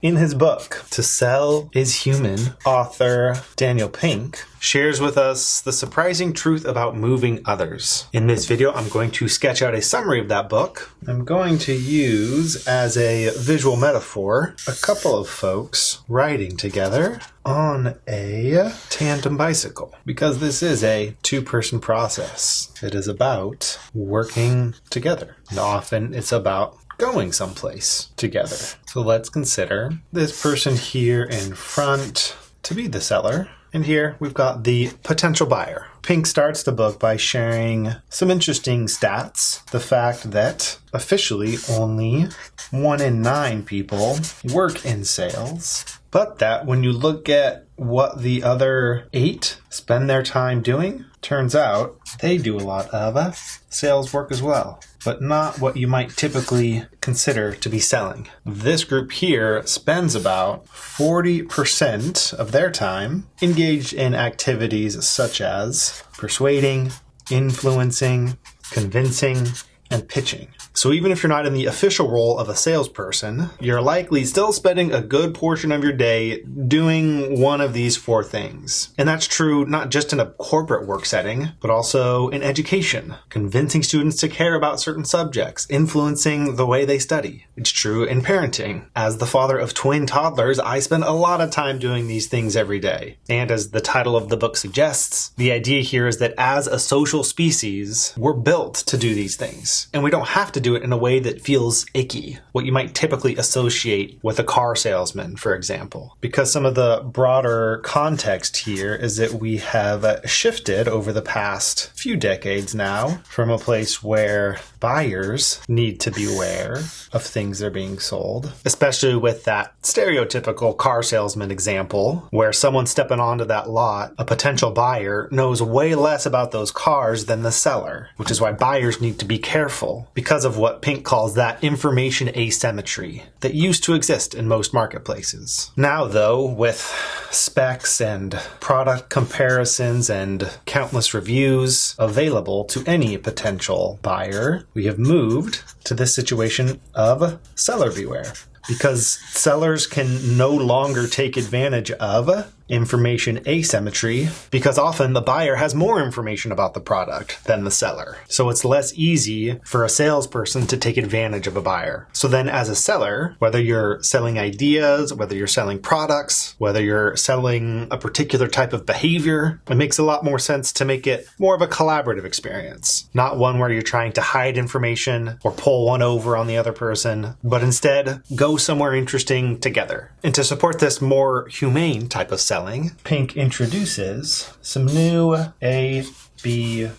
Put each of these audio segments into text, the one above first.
In his book, To Sell is Human, author Daniel Pink shares with us the surprising truth about moving others. In this video, I'm going to sketch out a summary of that book. I'm going to use as a visual metaphor a couple of folks riding together on a tandem bicycle, because this is a two-person process. It is about working together, and often it's about going someplace together. So let's consider this person here in front to be the seller. And here we've got the potential buyer. Pink starts the book by sharing some interesting stats. The fact that officially only 1 in 9 people work in sales, but that when you look at what the other 8 spend their time doing, turns out they do a lot of sales work as well, but not what you might typically consider to be selling. This group here spends about 40% of their time engaged in activities such as persuading, influencing, convincing, and pitching. So even if you're not in the official role of a salesperson, you're likely still spending a good portion of your day doing one of these 4 things. And that's true not just in a corporate work setting, but also in education, convincing students to care about certain subjects, influencing the way they study. It's true in parenting. As the father of twin toddlers, I spend a lot of time doing these things every day. And as the title of the book suggests, the idea here is that as a social species, we're built to do these things. And we don't have to do it in a way that feels icky, what you might typically associate with a car salesman, for example. Because some of the broader context here is that we have shifted over the past few decades now from a place where buyers need to be aware of things that are being sold, especially with that stereotypical car salesman example where someone stepping onto that lot, a potential buyer, knows way less about those cars than the seller, which is why buyers need to be careful because of what Pink calls that information asymmetry that used to exist in most marketplaces. Now, though, with specs and product comparisons and countless reviews available to any potential buyer, we have moved to this situation of seller beware. Because sellers can no longer take advantage of information asymmetry, because often the buyer has more information about the product than the seller. So it's less easy for a salesperson to take advantage of a buyer. So then as a seller, whether you're selling ideas, whether you're selling products, whether you're selling a particular type of behavior, it makes a lot more sense to make it more of a collaborative experience. Not one where you're trying to hide information or pull one over on the other person, but instead go somewhere interesting together. And to support this more humane type of selling, Pink introduces some new ABCs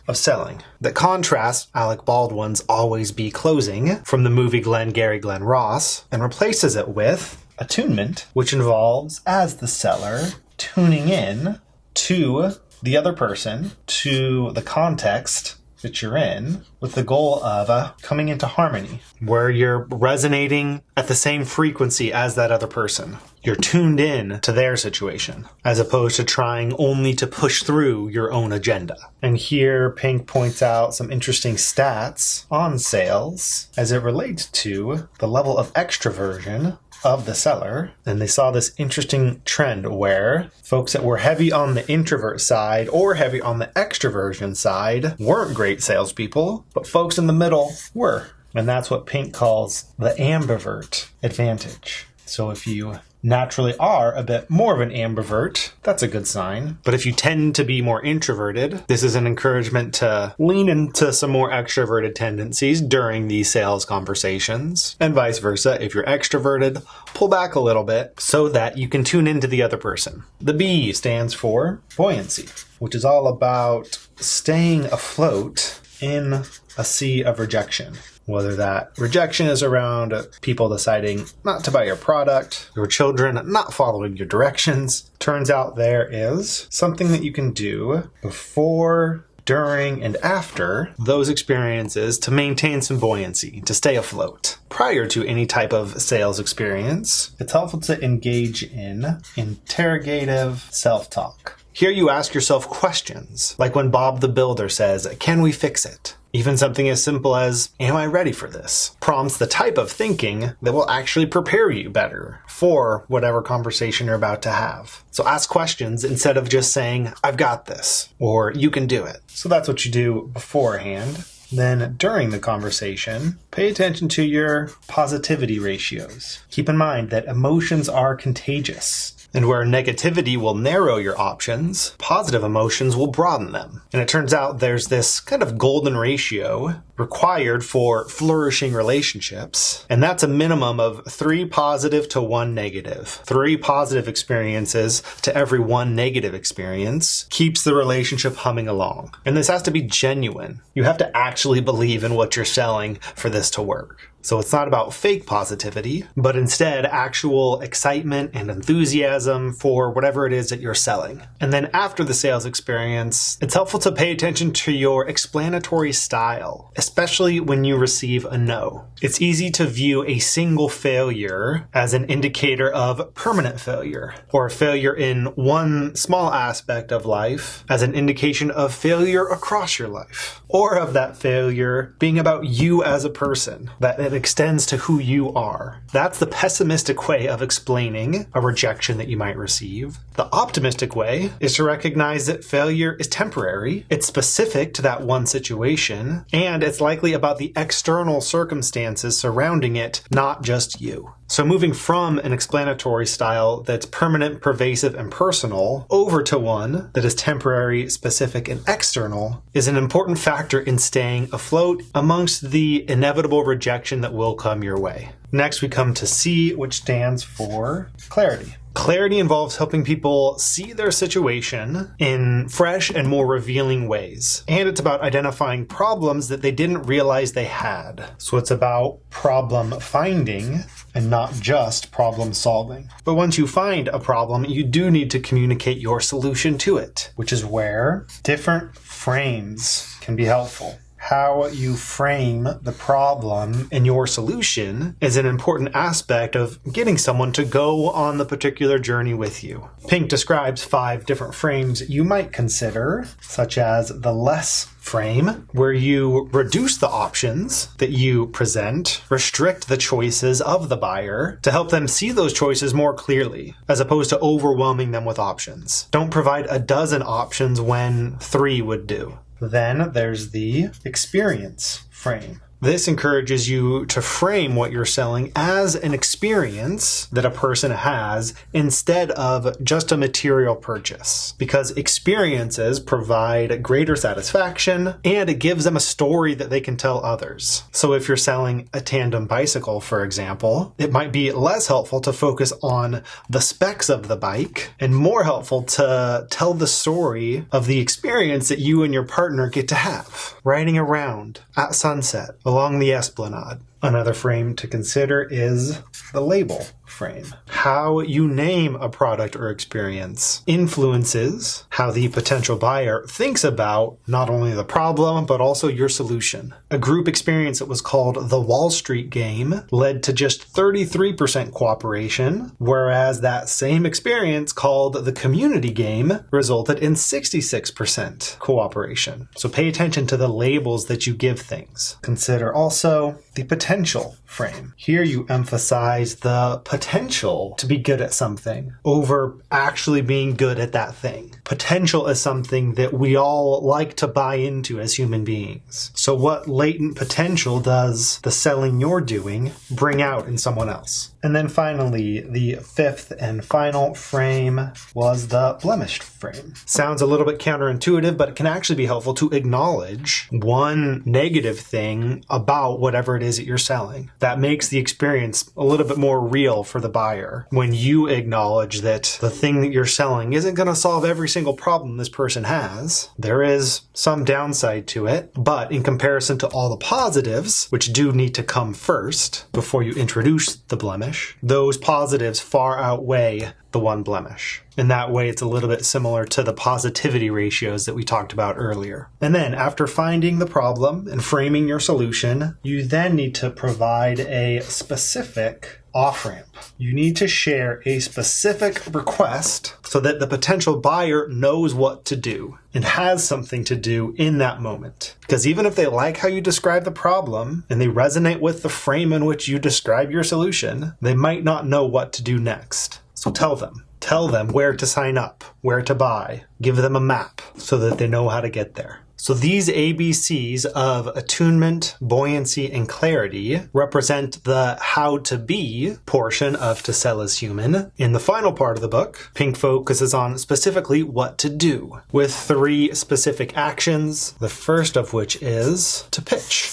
of selling that contrast Alec Baldwin's Always Be Closing from the movie Glengarry Glen Ross and replaces it with Attunement, which involves, as the seller, tuning in to the other person, to the context that you're in, with the goal of coming into harmony, where you're resonating at the same frequency as that other person. You're tuned in to their situation, as opposed to trying only to push through your own agenda. And here, Pink points out some interesting stats on sales as it relates to the level of extroversion of the seller. And they saw this interesting trend where folks that were heavy on the introvert side or heavy on the extroversion side weren't great salespeople, but folks in the middle were. And that's what Pink calls the ambivert advantage. So if you naturally are a bit more of an ambivert, that's a good sign. But if you tend to be more introverted, this is an encouragement to lean into some more extroverted tendencies during these sales conversations. And vice versa, if you're extroverted, pull back a little bit so that you can tune into the other person. The B stands for buoyancy, which is all about staying afloat in a sea of rejection. Whether that rejection is around people deciding not to buy your product, your children not following your directions. Turns out there is something that you can do before, during, and after those experiences to maintain some buoyancy, to stay afloat. Prior to any type of sales experience, it's helpful to engage in interrogative self-talk. Here you ask yourself questions, like when Bob the Builder says, "Can we fix it?" Even something as simple as, am I ready for this? Prompts the type of thinking that will actually prepare you better for whatever conversation you're about to have. So ask questions instead of just saying, I've got this, or you can do it. So that's what you do beforehand. Then during the conversation, pay attention to your positivity ratios. Keep in mind that emotions are contagious. And where negativity will narrow your options, positive emotions will broaden them. And it turns out there's this kind of golden ratio required for flourishing relationships. And that's a minimum of 3 positive to 1 negative. 3 positive experiences to every 1 negative experience keeps the relationship humming along. And this has to be genuine. You have to actually believe in what you're selling for this to work. So it's not about fake positivity, but instead actual excitement and enthusiasm for whatever it is that you're selling. And then after the sales experience, it's helpful to pay attention to your explanatory style, especially when you receive a no. It's easy to view a single failure as an indicator of permanent failure, or a failure in one small aspect of life as an indication of failure across your life, or of that failure being about you as a person, that it extends to who you are. That's the pessimistic way of explaining a rejection that you might receive. The optimistic way is to recognize that failure is temporary, it's specific to that one situation, and it's likely about the external circumstances surrounding it, not just you. So moving from an explanatory style that's permanent, pervasive, and personal over to one that is temporary, specific, and external is an important factor in staying afloat amongst the inevitable rejection that will come your way. Next, we come to C, which stands for clarity. Clarity involves helping people see their situation in fresh and more revealing ways. And it's about identifying problems that they didn't realize they had. So it's about problem finding and not just problem solving. But once you find a problem, you do need to communicate your solution to it, which is where different frames can be helpful. How you frame the problem and your solution is an important aspect of getting someone to go on the particular journey with you. Pink describes 5 different frames you might consider, such as the less frame, where you reduce the options that you present, restrict the choices of the buyer to help them see those choices more clearly, as opposed to overwhelming them with options. Don't provide a dozen options when 3 would do. Then there's the experience frame. This encourages you to frame what you're selling as an experience that a person has instead of just a material purchase. Because experiences provide greater satisfaction and it gives them a story that they can tell others. So if you're selling a tandem bicycle, for example, it might be less helpful to focus on the specs of the bike and more helpful to tell the story of the experience that you and your partner get to have, riding around at sunset along the esplanade. Another frame to consider is the label frame. How you name a product or experience influences how the potential buyer thinks about not only the problem, but also your solution. A group experience that was called the Wall Street Game led to just 33% cooperation, whereas that same experience called the Community Game resulted in 66% cooperation. So pay attention to the labels that you give things. Consider also the potential frame. Here you emphasize the potential to be good at something over actually being good at that thing. Potential is something that we all like to buy into as human beings. So what latent potential does the selling you're doing bring out in someone else? And then finally, the 5th and final frame was the blemished frame. Sounds a little bit counterintuitive, but it can actually be helpful to acknowledge one negative thing about whatever it is that you're selling. That makes the experience a little bit more real for the buyer. When you acknowledge that the thing that you're selling isn't going to solve every single problem this person has, there is some downside to it, but in comparison to all the positives, which do need to come first before you introduce the blemish, those positives far outweigh the one blemish. In that way, it's a little bit similar to the positivity ratios that we talked about earlier. And then after finding the problem and framing your solution, you then need to provide a specific off-ramp. You need to share a specific request so that the potential buyer knows what to do and has something to do in that moment. Because even if they like how you describe the problem and they resonate with the frame in which you describe your solution, they might not know what to do next. So tell them. Tell them where to sign up, where to buy. Give them a map so that they know how to get there. So these ABCs of attunement, buoyancy, and clarity represent the how to be portion of To Sell is Human. In the final part of the book, Pink focuses on specifically what to do, with 3 specific actions, the first of which is to pitch.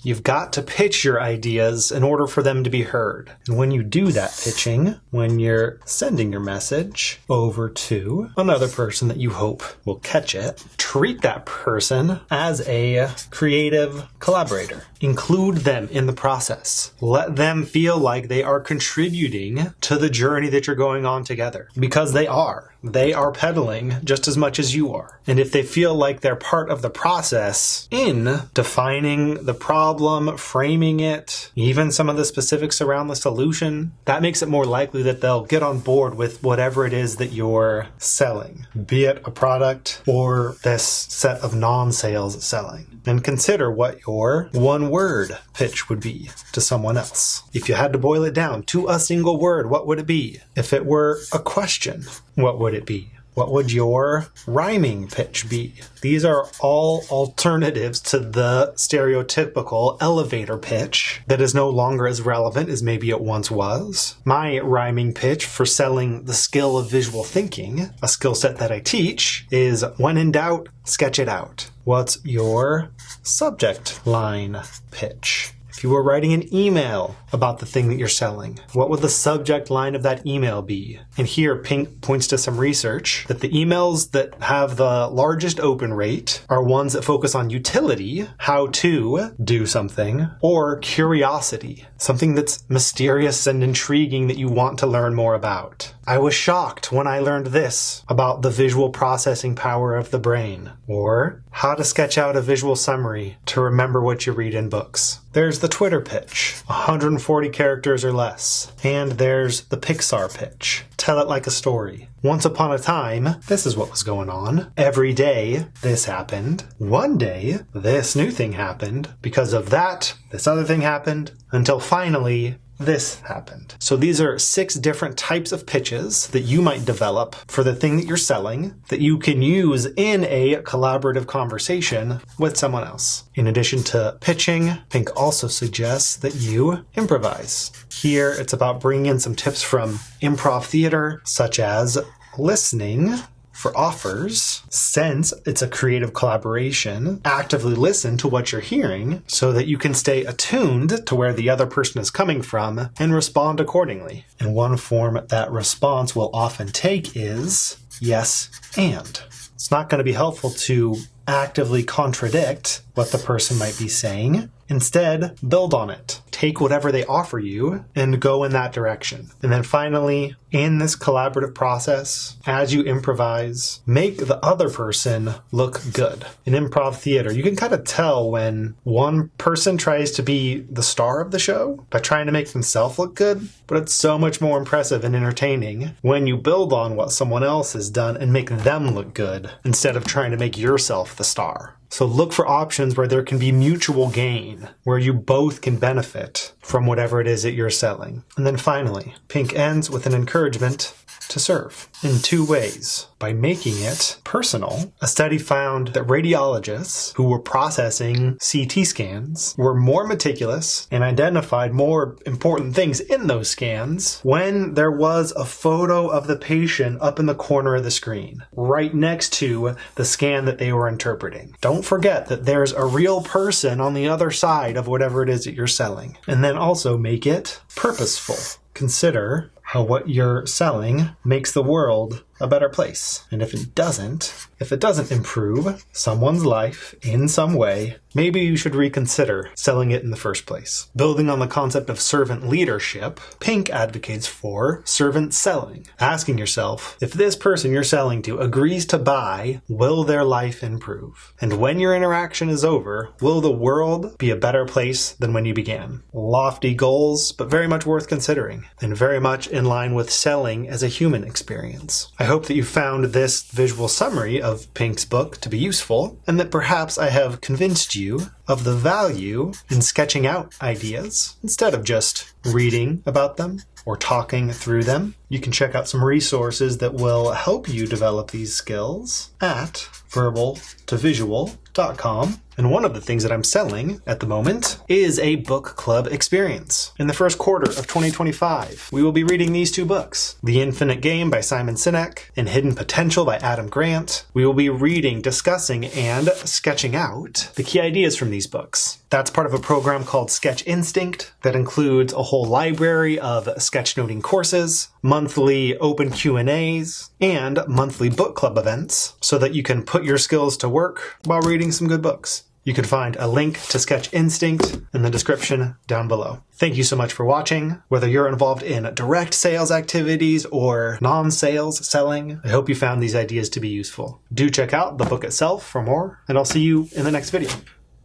You've got to pitch your ideas in order for them to be heard. And when you do that pitching, when you're sending your message over to another person that you hope will catch it, treat that person as a creative collaborator. Include them in the process. Let them feel like they are contributing to the journey that you're going on together. Because they are. They are pedaling just as much as you are. And if they feel like they're part of the process in defining the problem, framing it, even some of the specifics around the solution, that makes it more likely that they'll get on board with whatever it is that you're selling, be it a product or this set of non-sales selling. And consider what your one-word pitch would be to someone else. If you had to boil it down to a single word, what would it be? If it were a question, what would it be? What would your rhyming pitch be? These are all alternatives to the stereotypical elevator pitch that is no longer as relevant as maybe it once was. My rhyming pitch for selling the skill of visual thinking, a skill set that I teach, is when in doubt, sketch it out. What's your subject line pitch? If you were writing an email about the thing that you're selling, what would the subject line of that email be? And here, Pink points to some research that the emails that have the largest open rate are ones that focus on utility, how to do something, or curiosity, something that's mysterious and intriguing that you want to learn more about. I was shocked when I learned this about the visual processing power of the brain, or how to sketch out a visual summary to remember what you read in books. There's the Twitter pitch, 140 characters or less. And there's the Pixar pitch, tell it like a story. Once upon a time, this is what was going on. Every day, this happened. One day, this new thing happened. Because of that, this other thing happened. Until finally, this happened. So these are 6 different types of pitches that you might develop for the thing that you're selling that you can use in a collaborative conversation with someone else. In addition to pitching, Pink also suggests that you improvise. Here, it's about bringing in some tips from improv theater, such as listening for offers, since it's a creative collaboration, actively listen to what you're hearing so that you can stay attuned to where the other person is coming from and respond accordingly. And one form that response will often take is yes and. It's not going to be helpful to actively contradict what the person might be saying. Instead, build on it. Take whatever they offer you and go in that direction. And then finally, in this collaborative process, as you improvise, make the other person look good. In improv theater, you can kind of tell when one person tries to be the star of the show by trying to make themselves look good, but it's so much more impressive and entertaining when you build on what someone else has done and make them look good instead of trying to make yourself the star. So look for options where there can be mutual gain, where you both can benefit from whatever it is that you're selling. And then finally, Pink ends with an encouragement to serve in 2 ways. By making it personal, a study found that radiologists who were processing CT scans were more meticulous and identified more important things in those scans when there was a photo of the patient up in the corner of the screen, right next to the scan that they were interpreting. Don't forget that there's a real person on the other side of whatever it is that you're selling. And then also make it purposeful. Consider how what you're selling makes the world a better place. And if it doesn't improve someone's life in some way, maybe you should reconsider selling it in the first place. Building on the concept of servant leadership, Pink advocates for servant selling, asking yourself, if this person you're selling to agrees to buy, will their life improve? And when your interaction is over, will the world be a better place than when you began? Lofty goals, but very much worth considering, and very much in line with selling as a human experience. I hope that you found this visual summary of Pink's book to be useful, and that perhaps I have convinced you of the value in sketching out ideas instead of just reading about them or talking through them. You can check out some resources that will help you develop these skills at verbaltovisual.com. And one of the things that I'm selling at the moment is a book club experience. In the first quarter of 2025, we will be reading these two books, The Infinite Game by Simon Sinek and Hidden Potential by Adam Grant. We will be reading, discussing, and sketching out the key ideas from these books. That's part of a program called Sketch Instinct that includes a whole library of sketchnoting courses, monthly open Q&As, and monthly book club events so that you can put your skills to work while reading some good books. You can find a link to Sketch Instinct in the description down below. Thank you so much for watching. Whether you're involved in direct sales activities or non-sales selling, I hope you found these ideas to be useful. Do check out the book itself for more, and I'll see you in the next video.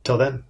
Till then.